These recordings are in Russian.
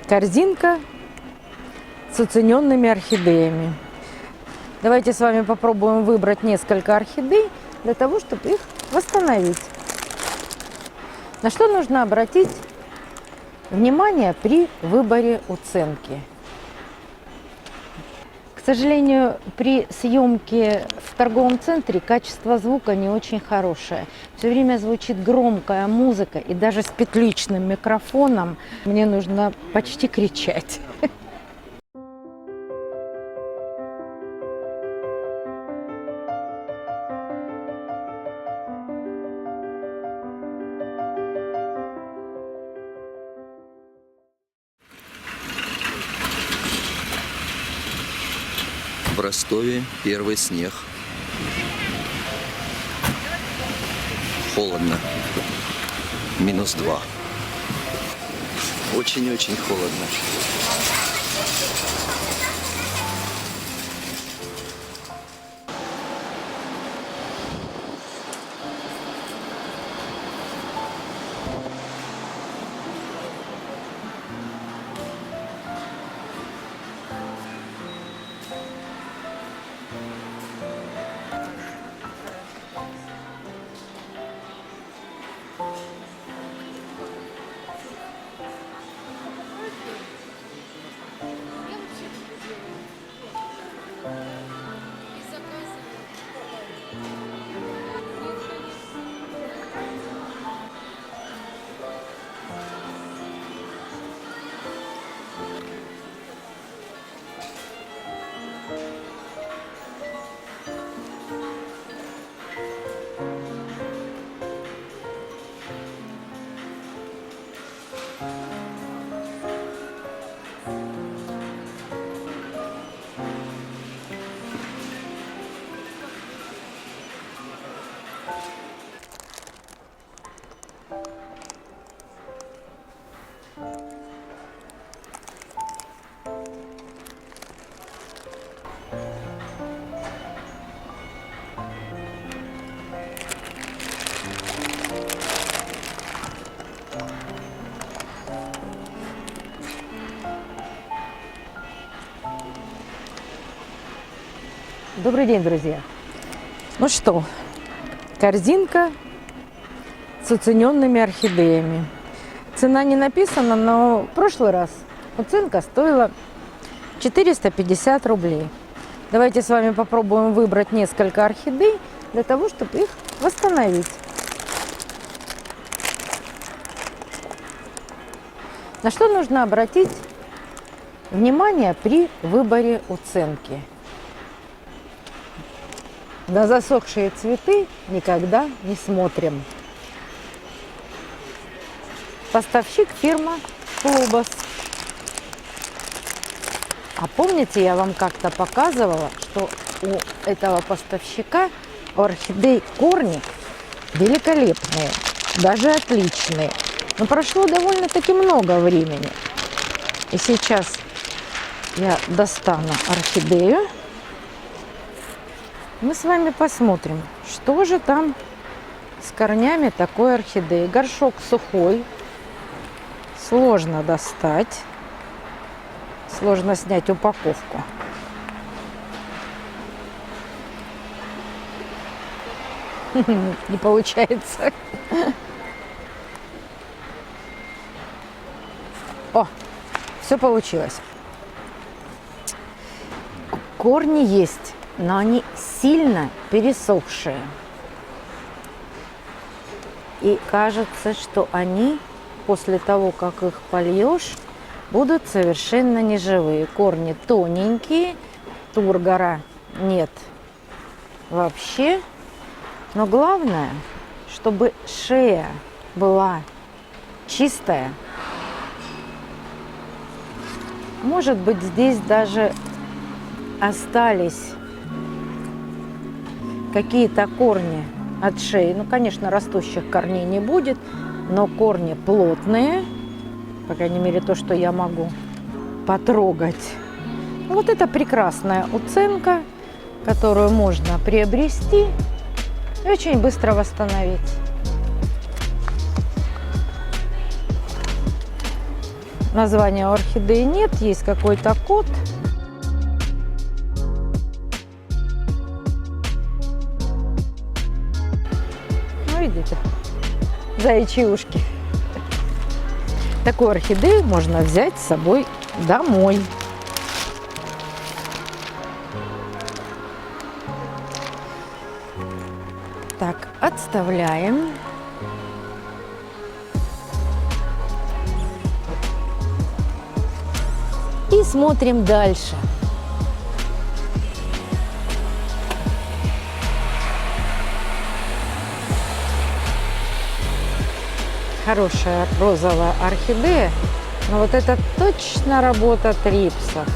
корзинка с уцененными орхидеями. Давайте с вами попробуем выбрать несколько орхидей для того, чтобы их восстановить. На что нужно обратить внимание при выборе уценки? К сожалению, при съемке в торговом центре качество звука не очень хорошее. Все время звучит громкая музыка, и даже с петличным микрофоном мне нужно почти кричать. В Ростове первый снег. Холодно. -2. Очень-очень холодно. Добрый день, друзья! Ну что, корзинка с уцененными орхидеями. Цена не написана, но в прошлый раз уценка стоила 450 рублей. Давайте с вами попробуем выбрать несколько орхидей для того, чтобы их восстановить. На что нужно обратить внимание при выборе уценки? На засохшие цветы никогда не смотрим. Поставщик фирма Клубас. А помните, я вам как-то показывала, что у этого поставщика у орхидей корни великолепные, даже отличные. Но прошло довольно-таки много времени. И сейчас я достану орхидею. Мы с вами посмотрим, что же там с корнями такой орхидеи. Горшок сухой, сложно достать, сложно снять упаковку. Не получается. О, все получилось. Корни есть, но они сильно пересохшие. И кажется, что они после того, как их польешь, будут совершенно неживые. Корни тоненькие, тургора нет вообще. Но главное, чтобы шея была чистая. Может быть, здесь даже остались какие-то корни от шеи. Ну, конечно, растущих корней не будет, но корни плотные, по крайней мере, то, что я могу потрогать. Вот это прекрасная уценка, которую можно приобрести и очень быстро восстановить. Названия у орхидеи нет, есть какой-то код. Ну, видите, заячьи ушки. Такую орхидею можно взять с собой домой. Так, отставляем. И смотрим дальше. Хорошая розовая орхидея, но вот это точно работа трипсов.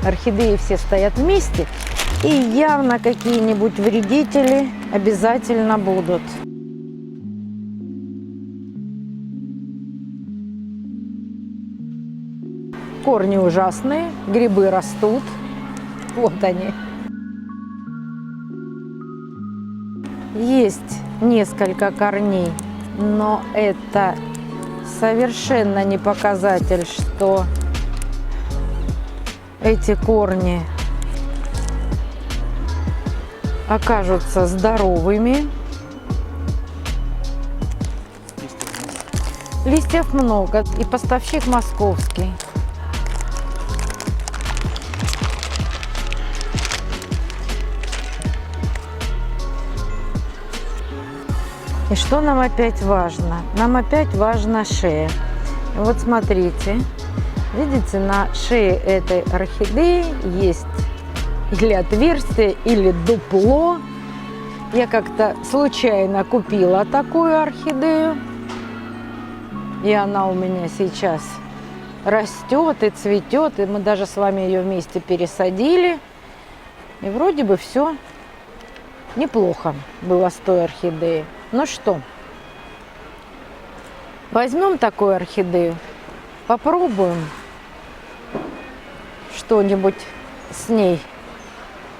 Орхидеи все стоят вместе, и явно какие-нибудь вредители обязательно будут. Корни ужасные, грибы растут. Вот они. Есть несколько корней, но это совершенно не показатель, что эти корни окажутся здоровыми. Листьев много, и поставщик московский. И что нам опять важно? Нам опять важна шея. И вот смотрите, видите, на шее этой орхидеи есть или отверстие, или дупло. Я как-то случайно купила такую орхидею, и она у меня сейчас растет и цветет, и мы даже с вами ее вместе пересадили. И вроде бы все неплохо было с той орхидеей. Ну что, возьмем такую орхидею, попробуем что-нибудь с ней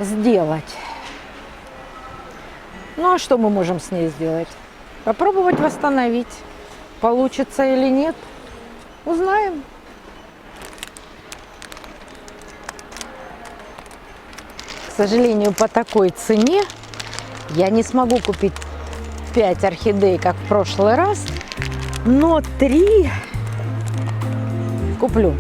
сделать. Ну а что мы можем с ней сделать? Попробовать восстановить. Получится или нет, узнаем. К сожалению, по такой цене я не смогу купить 5 орхидей, как в прошлый раз, но 3 куплю.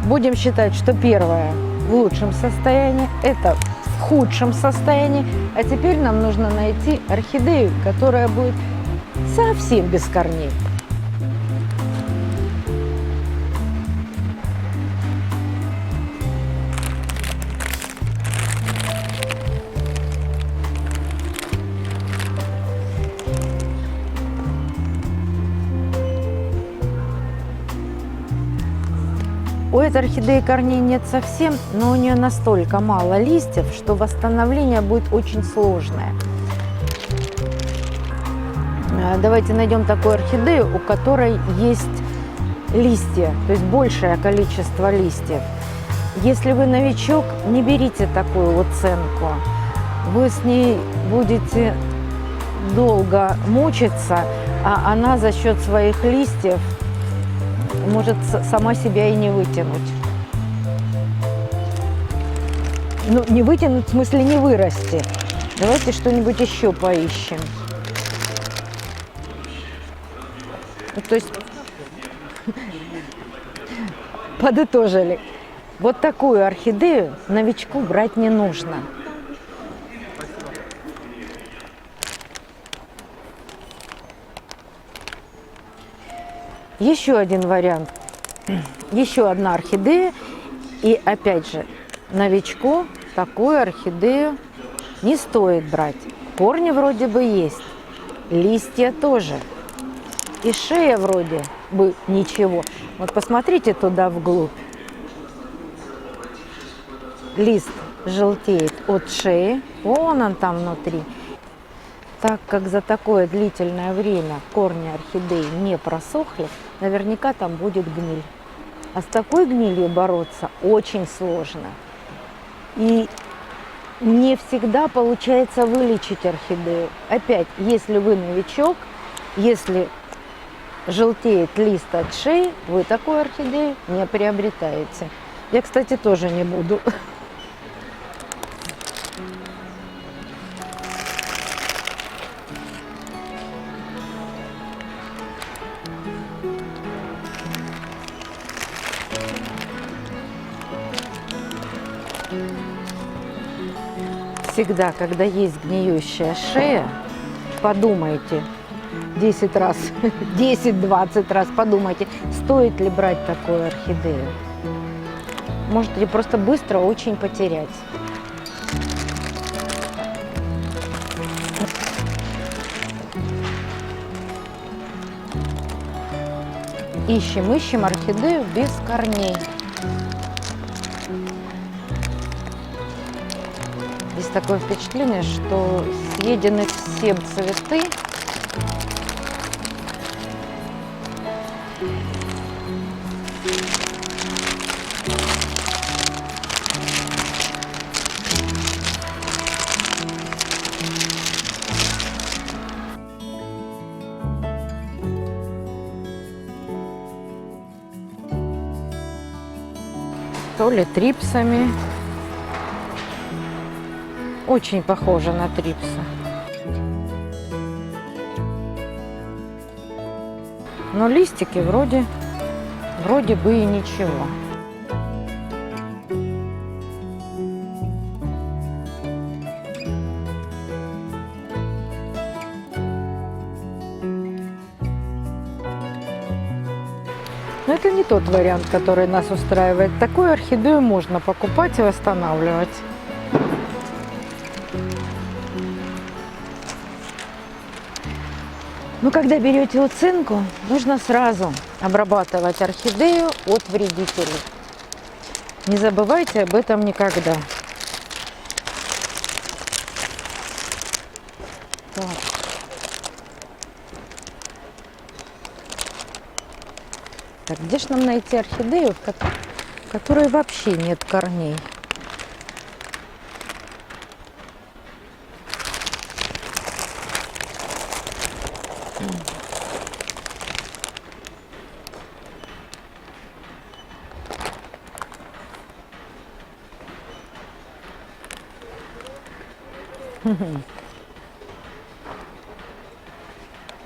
Будем считать, что первая в лучшем состоянии, это в худшем состоянии, а теперь нам нужно найти орхидею, которая будет совсем без корней. У этой орхидеи корней нет совсем, но у нее настолько мало листьев, что восстановление будет очень сложное. Давайте найдем такую орхидею, у которой есть листья, то есть большее количество листьев. Если вы новичок, не берите такую оценку. Вы с ней будете долго мучиться, а она за счет своих листьев может сама себя и не вытянуть. Ну, не вытянуть, в смысле не вырасти. Давайте что-нибудь еще поищем. То есть подытожили. Вот такую орхидею новичку брать не нужно. Еще один вариант. Еще одна орхидея. И опять же, новичку такую орхидею не стоит брать. Корни вроде бы есть, листья тоже. И шея вроде бы ничего. Вот посмотрите туда вглубь. Лист желтеет от шеи. Вон он там внутри. Так как за такое длительное время корни орхидеи не просохли, наверняка там будет гниль. А с такой гнилью бороться очень сложно. И не всегда получается вылечить орхидею. Опять, если вы новичок, если желтеет лист от шеи, вы такую орхидею не приобретаете. Я, кстати, тоже не буду. Всегда, когда есть гниющая шея, подумайте 10 раз, 10-20 раз подумайте, стоит ли брать такую орхидею. Можете просто быстро очень потерять. Ищем орхидею без корней. Есть такое впечатление, что съедены все цветы. То ли трипсами. Очень похоже на трипса. Но листики вроде бы и ничего. Но это не тот вариант, который нас устраивает. Такую орхидею можно покупать и восстанавливать. Но когда берете уценку, нужно сразу обрабатывать орхидею от вредителей. Не забывайте об этом никогда. Так. Так, где же нам найти орхидею, в которой вообще нет корней?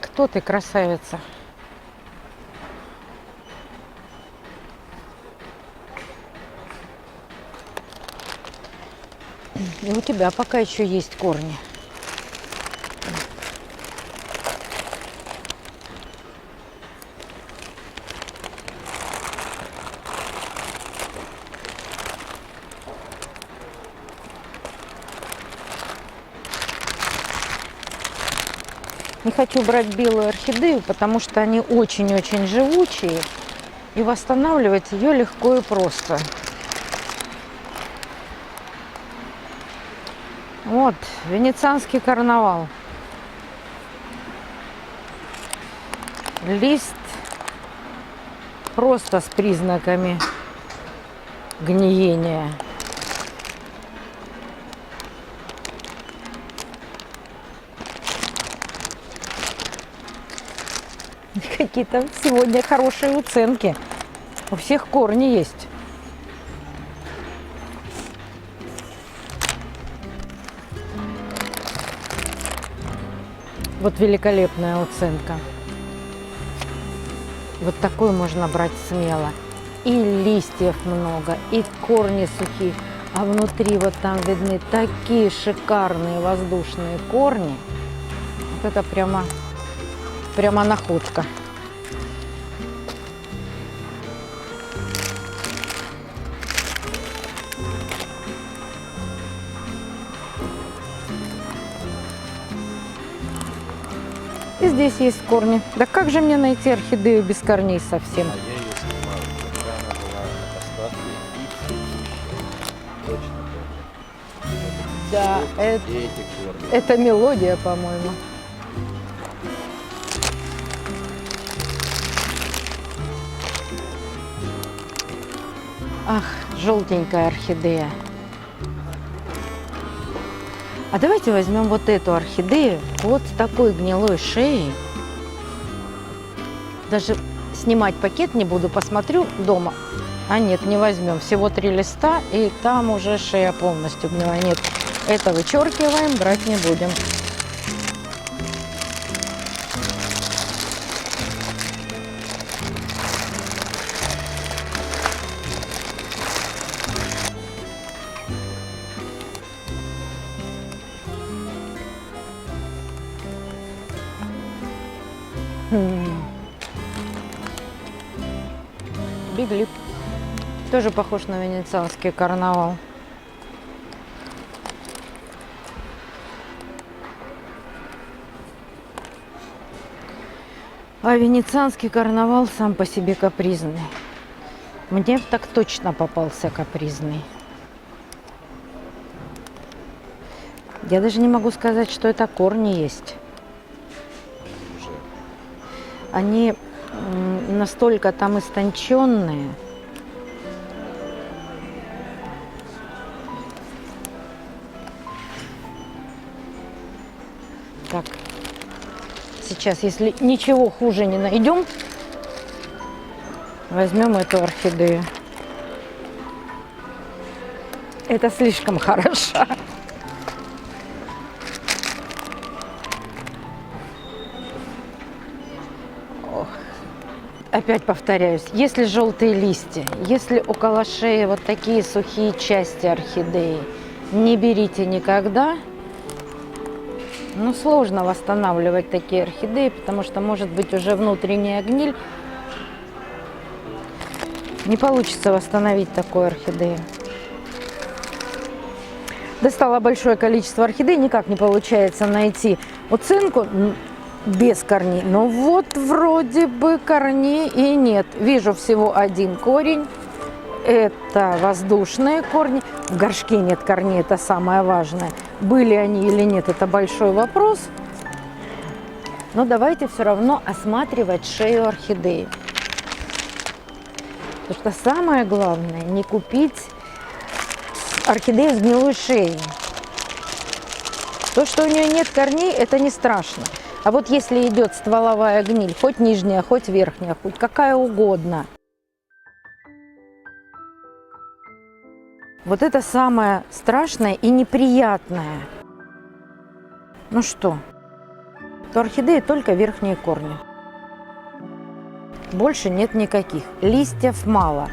Кто ты, красавица? И у тебя пока еще есть корни. Не хочу брать белую орхидею, потому что они очень-очень живучие, и восстанавливать ее легко и просто. Вот, венецианский карнавал. Лист просто с признаками гниения. Какие-то сегодня хорошие уценки. У всех корни есть. Вот великолепная уценка. Вот такую можно брать смело. И листьев много, и корни сухие. А внутри вот там видны такие шикарные воздушные корни. Вот это прямо находка. И здесь есть корни. Да как же мне найти орхидею без корней совсем? А я ее снимал, когда она была на остатке и точно помню. Да, Эти корни. это мелодия, по-моему. Ах, желтенькая орхидея. А давайте возьмем вот эту орхидею, вот с такой гнилой шеей. Даже снимать пакет не буду, посмотрю дома. А нет, не возьмем. Всего 3 листа, и там уже шея полностью гнила. Нет, это вычеркиваем, брать не будем. Биглип. Тоже похож на венецианский карнавал. А венецианский карнавал сам по себе капризный. Мне так точно попался капризный. Я даже не могу сказать, что это корни есть. Уже. Они настолько там истонченные. Так, сейчас, если ничего хуже не найдем, возьмем эту орхидею. Это слишком хорошо. Опять повторяюсь, если желтые листья, если около шеи вот такие сухие части орхидеи, не берите никогда. Ну, сложно восстанавливать такие орхидеи, потому что может быть уже внутренняя гниль. Не получится восстановить такую орхидею. Достала большое количество орхидей, никак не получается найти уценку без корней. Но вот вроде бы корней и нет. Вижу всего один корень. Это воздушные корни. В горшке нет корней, это самое важное. Были они или нет, это большой вопрос. Но давайте все равно осматривать шею орхидеи. Потому что самое главное не купить орхидею с гнилой шеей. То, что у нее нет корней, это не страшно. А вот если идет стволовая гниль, хоть нижняя, хоть верхняя, хоть какая угодно, вот это самое страшное и неприятное. Ну что, то орхидеи только верхние корни. Больше нет никаких. Листьев мало.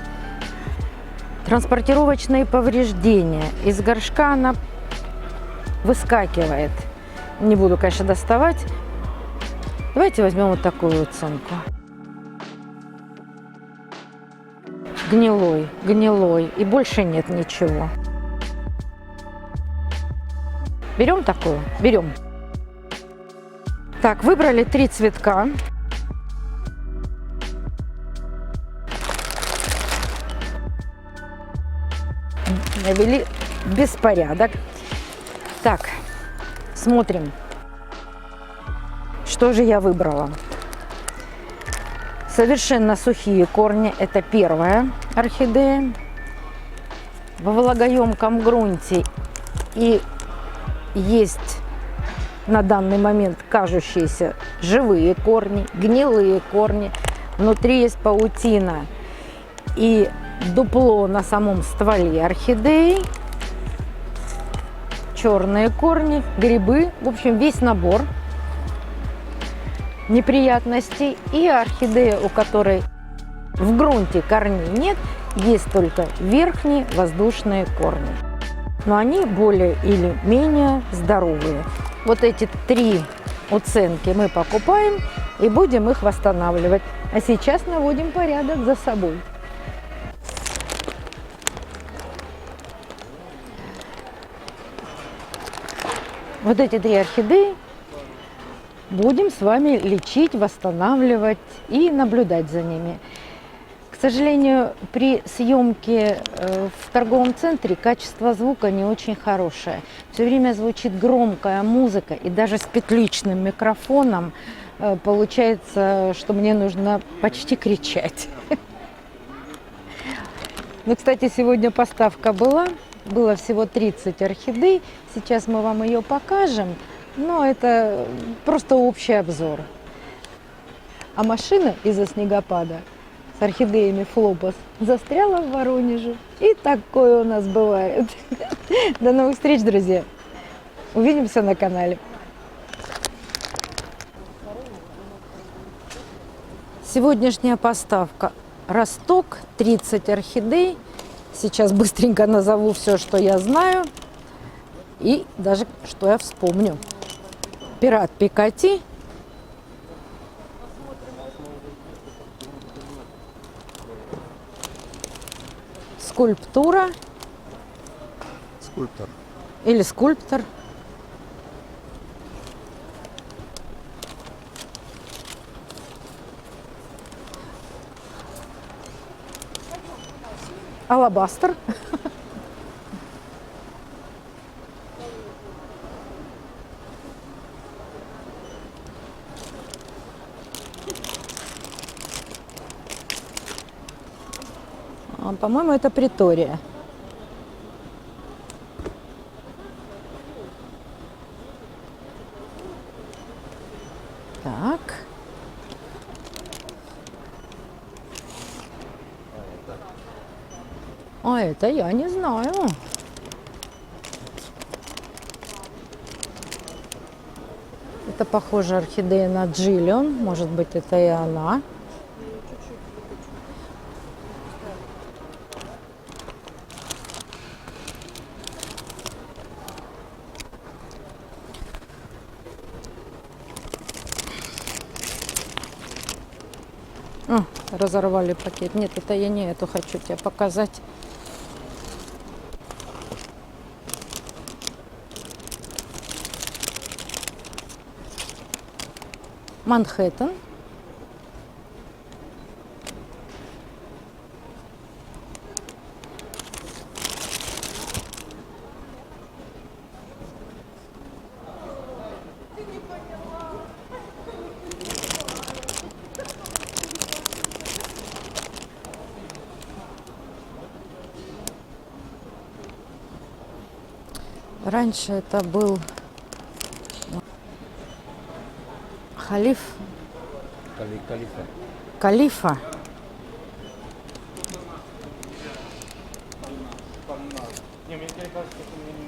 Транспортировочные повреждения. Из горшка она выскакивает. Не буду, конечно, доставать. Давайте возьмем вот такую оценку. Гнилой, гнилой. И больше нет ничего. Берем такую? Берем. Так, выбрали 3 цветка. Навели беспорядок. Так, смотрим, что же я выбрала. Совершенно сухие корни, это первая орхидея. Во влагоемком грунте и есть на данный момент кажущиеся живые корни, гнилые корни. Внутри есть паутина и дупло на самом стволе орхидеи, черные корни, грибы, в общем, весь набор неприятностей. И орхидея, у которой в грунте корней нет, есть только верхние воздушные корни. Но они более или менее здоровые. Вот эти 3 уценки мы покупаем и будем их восстанавливать. А сейчас наводим порядок за собой. Вот эти 3 орхидеи будем с вами лечить, восстанавливать и наблюдать за ними. К сожалению, при съемке в торговом центре качество звука не очень хорошее. Все время звучит громкая музыка, и даже с петличным микрофоном получается, что мне нужно почти кричать. Ну, кстати, сегодня поставка была. Было всего 30 орхидей. Сейчас мы вам ее покажем. Но это просто общий обзор. А машина из-за снегопада с орхидеями флопос застряла в Воронеже. И такое у нас бывает. До новых встреч, друзья. Увидимся на канале. Сегодняшняя поставка. Росток, 30 орхидей. Сейчас быстренько назову все, что я знаю. И даже что я вспомню. Пират Пикати. Скульптура. Скульптор. Или скульптор. Алабастер. По-моему, это Притория. Так. А это я не знаю. Это похоже орхидея на Джиллион. Может быть, это и она. Разорвали пакет. Нет, это я не эту хочу тебе показать. Манхэттен. Раньше это был Халиф. Калифа. Калифа.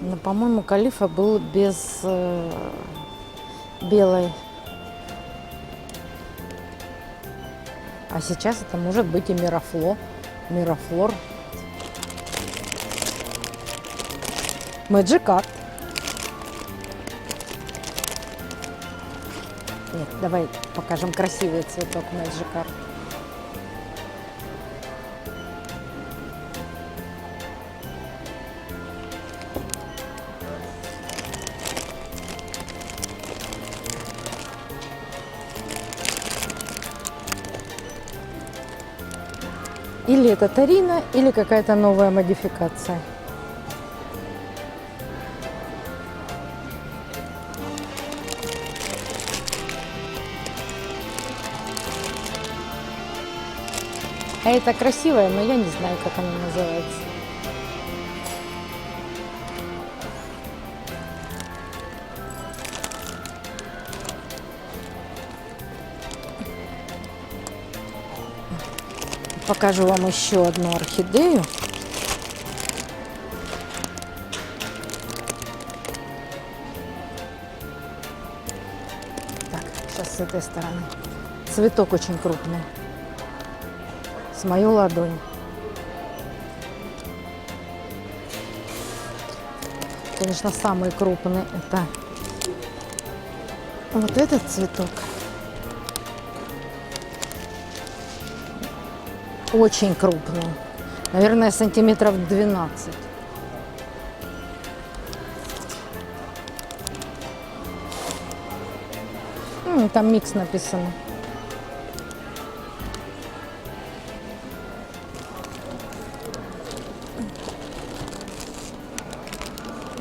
Но, по-моему, Калифа был без белой. А сейчас это может быть и Мирафлор. Мэджикард. Нет, давай покажем красивый цветок Мэджикард. Или это Тарина, или какая-то новая модификация. А это красивая, но я не знаю, как она называется. Покажу вам еще одну орхидею. Так, сейчас с этой стороны. Цветок очень крупный. С мою ладонь. Конечно, самый крупный это вот этот цветок. Очень крупный. Наверное, сантиметров 12. Там микс написано.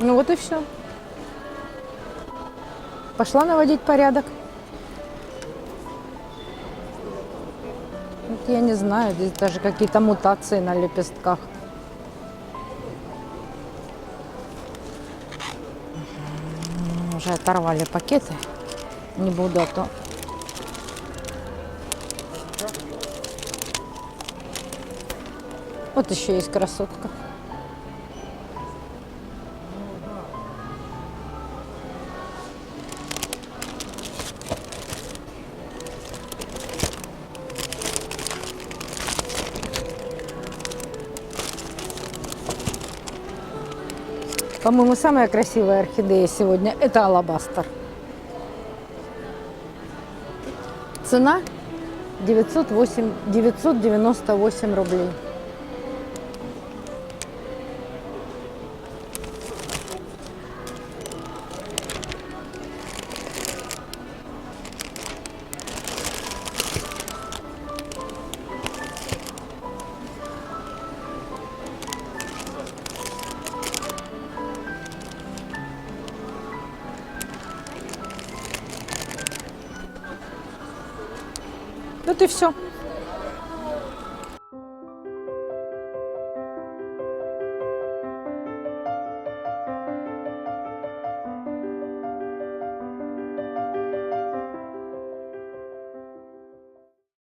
Ну вот и все. Пошла наводить порядок. Вот я не знаю, здесь даже какие-то мутации на лепестках. Уже оторвали пакеты. Не буду, а то Вот еще есть красотка. По-моему, самая красивая орхидея сегодня – это алабастер. Цена 998 рублей. Вот и все.